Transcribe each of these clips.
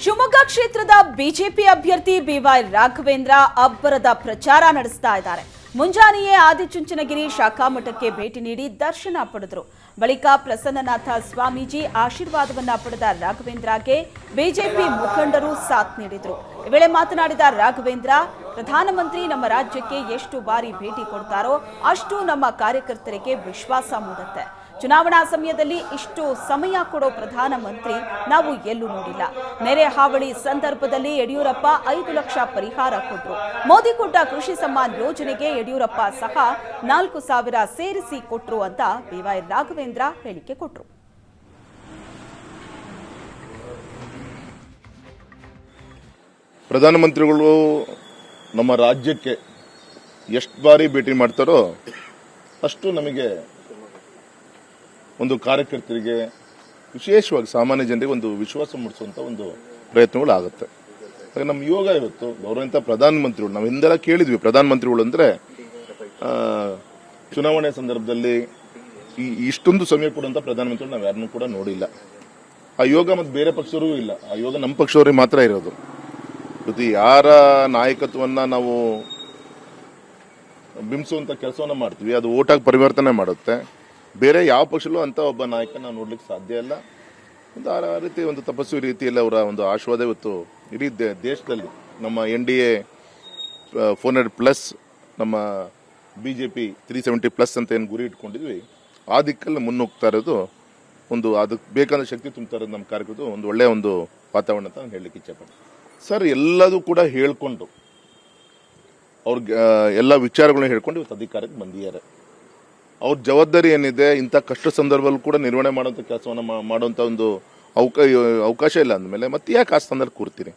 ಶಿವಮೊಗ್ಗ ಕ್ಷೇತ್ರದ ಬಿಜೆಪಿ ಅಭ್ಯರ್ಥಿ ಬಿವೈ ರಾಘವೇಂದ್ರ ಅಬ್ಬರದ ಪ್ರಚಾರ ನಡೆಸ್ತಾ ಇದ್ದಾರೆ. ಮುಂಜಾನೆಯೇ ಆದಿಚುಂಚನಗಿರಿ ಶಾಖಾಮಠಕ್ಕೆ ಭೇಟಿ ನೀಡಿ ದರ್ಶನ ಪಡೆದರು. ಬಳಿಕ ಪ್ರಸನ್ನನಾಥ ಸ್ವಾಮೀಜಿ ಆಶೀರ್ವಾದವನ್ನ ಪಡೆದ ರಾಘವೇಂದ್ರಗೆ ಬಿಜೆಪಿ ಮುಖಂಡರು ಸಾಥ್ ನೀಡಿದರು. ಈ ವೇಳೆ ಮಾತನಾಡಿದ ರಾಘವೇಂದ್ರ, ಪ್ರಧಾನಮಂತ್ರಿ ನಮ್ಮ ರಾಜ್ಯಕ್ಕೆ ಎಷ್ಟು ಬಾರಿ ಭೇಟಿ ಕೊಡ್ತಾರೋ ಅಷ್ಟು ನಮ್ಮ ಕಾರ್ಯಕರ್ತರಿಗೆ ವಿಶ್ವಾಸ ಮೂಡುತ್ತೆ. ಚುನಾವಣಾ ಸಮಯದಲ್ಲಿ ಇಷ್ಟು ಸಮಯ ಕೊಡೋ ಪ್ರಧಾನಮಂತ್ರಿ ನಾವು ಎಲ್ಲೂ ನೋಡಿಲ್ಲ. ನೆರೆ ಹಾವಳಿ ಸಂದರ್ಭದಲ್ಲಿ ಯಡಿಯೂರಪ್ಪ 5 ಲಕ್ಷ ಪರಿಹಾರ ಕೊಟ್ಟರು. ಮೋದಿ ಕೊಟ್ಟ ಕೃಷಿ ಸಮ್ಮಾನ್ ಯೋಜನೆಗೆ ಯಡಿಯೂರಪ್ಪ ಸಹ 4,000 ಸೇರಿಸಿ ಕೊಟ್ಟರು ಅಂತ ಬಿವೈ ರಾಘವೇಂದ್ರ ಹೇಳಿಕೆ ಕೊಟ್ಟರು. ಪ್ರಧಾನಮಂತ್ರಿಗಳು ನಮ್ಮ ರಾಜ್ಯಕ್ಕೆ ಎಷ್ಟು ಬಾರಿ ಭೇಟಿ ಮಾಡ್ತಾರೋ ಅಷ್ಟು ನಮಗೆ ಒಂದು ಕಾರ್ಯಕರ್ತರಿಗೆ, ವಿಶೇಷವಾಗಿ ಸಾಮಾನ್ಯ ಜನರಿಗೆ ಒಂದು ವಿಶ್ವಾಸ ಮೂಡಿಸುವಂತ ಒಂದು ಪ್ರಯತ್ನಗಳು ಆಗುತ್ತೆ. ನಮ್ಮ ಯೋಗ ಇವತ್ತು ಗೌರವಿತ ಪ್ರಧಾನಮಂತ್ರಿಗಳು, ನಾವು ಹಿಂದೆಲ್ಲ ಕೇಳಿದ್ವಿ ಪ್ರಧಾನಮಂತ್ರಿಗಳು ಅಂದ್ರೆ ಚುನಾವಣೆ ಸಂದರ್ಭದಲ್ಲಿ ಇಷ್ಟೊಂದು ಸಮಯ ಕೊಡುವಂತ ಪ್ರಧಾನಮಂತ್ರಿಗಳು ನಾವು ಯಾರನ್ನೂ ಕೂಡ ನೋಡಿಲ್ಲ. ಆ ಯೋಗ ಮತ್ತೆ ಬೇರೆ ಪಕ್ಷವರಿಗೂ ಇಲ್ಲ, ಆ ಯೋಗ ನಮ್ಮ ಪಕ್ಷವರಿಗೆ ಮಾತ್ರ ಇರೋದು. ಇವತ್ತು ಯಾರ ನಾಯಕತ್ವವನ್ನ ನಾವು ಬಿಂಬಿಸುವಂತ ಕೆಲಸವನ್ನ ಮಾಡ್ತೀವಿ, ಅದು ಓಟಾಗಿ ಪರಿವರ್ತನೆ ಮಾಡುತ್ತೆ. ಬೇರೆ ಯಾವ ಪಕ್ಷಲ್ಲೂ ಅಂತ ಒಬ್ಬ ನಾಯಕ ನಾವು ನೋಡ್ಲಿಕ್ಕೆ ಸಾಧ್ಯ ಇಲ್ಲ. ಒಂದು ಆ ರೀತಿ ಒಂದು ತಪಸ್ವಿ ರೀತಿಯಲ್ಲಿ ಅವರ ಒಂದು ಆಶೀರ್ವಾದ ಇವತ್ತು ಇಡೀ ದೇಶದಲ್ಲಿ ನಮ್ಮ NDA 400+, ನಮ್ಮ BJP 370+ ಅಂತ ಏನು ಗುರಿ ಇಟ್ಕೊಂಡಿದ್ವಿ, ಆ ದಿಕ್ಕಲ್ಲಿ ಮುನ್ನುಗ್ತಾ ಇರೋದು, ಒಂದು ಅದಕ್ಕೆ ಬೇಕಾದ ಶಕ್ತಿ ತುಂಬ್ತಾ ಇರೋದು ನಮ್ಮ ಕಾರ್ಯಕರ್ತರು ಒಂದು ಒಳ್ಳೆಯ ಒಂದು ವಾತಾವರಣ ಅಂತ ನಾನು ಹೇಳಲಿಕ್ಕೆ ಇಚ್ಛೆಪಡ್ತೀನಿ. ಸರ್, ಎಲ್ಲದೂ ಕೂಡ ಹೇಳ್ಕೊಂಡು ಅವ್ರಿಗೆ ಎಲ್ಲ ವಿಚಾರಗಳನ್ನ ಹೇಳ್ಕೊಂಡು ಇವತ್ತು ಅಧಿಕಾರಕ್ಕೆ ಬಂದಿದ್ದಾರೆ. ಅವ್ರ ಜವಾಬ್ದಾರಿ ಏನಿದೆ, ಇಂಥ ಕಷ್ಟ ಸಂದರ್ಭದಲ್ಲೂ ಕೂಡ ನಿರ್ವಹಣೆ ಮಾಡುವಂಥ ಕೆಲಸವನ್ನು ಮಾಡುವಂಥ ಒಂದು ಅವಕಾಶ ಇಲ್ಲ ಅಂದಮೇಲೆ ಮತ್ತೆ ಯಾಕೆ ಆ ಸಂದರ್ಭ ಕೂರ್ತೀರಿ?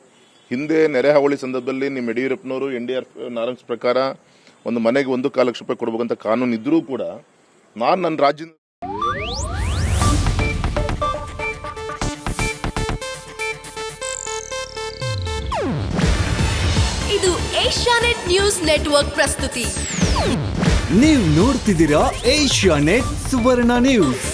ಹಿಂದೆ ನೆರೆ ಹಾವಳಿ ಸಂದರ್ಭದಲ್ಲಿ ನಿಮ್ಮ ಯಡಿಯೂರಪ್ಪನವರು NDRF ನಾರ್ಮ್ಸ್ ಪ್ರಕಾರ ಒಂದು ಮನೆಗೆ 1 ಲಕ್ಷ ರೂಪಾಯಿ ಕೊಡಬೇಕಂತ ಕಾನೂನು ಇದ್ರೂ ಕೂಡ ನಾನು ನನ್ನ ರಾಜ್ಯದ ಇದು ಏಷ್ಯಾನೆಟ್ ನ್ಯೂಸ್ ನೆಟ್ವರ್ಕ್ ಪ್ರಸ್ತುತಿ. ನೀವು ನೋಡ್ತಿದ್ದೀರಾ ಏಷ್ಯಾನೆಟ್ ಸುವರ್ಣ ನ್ಯೂಸ್.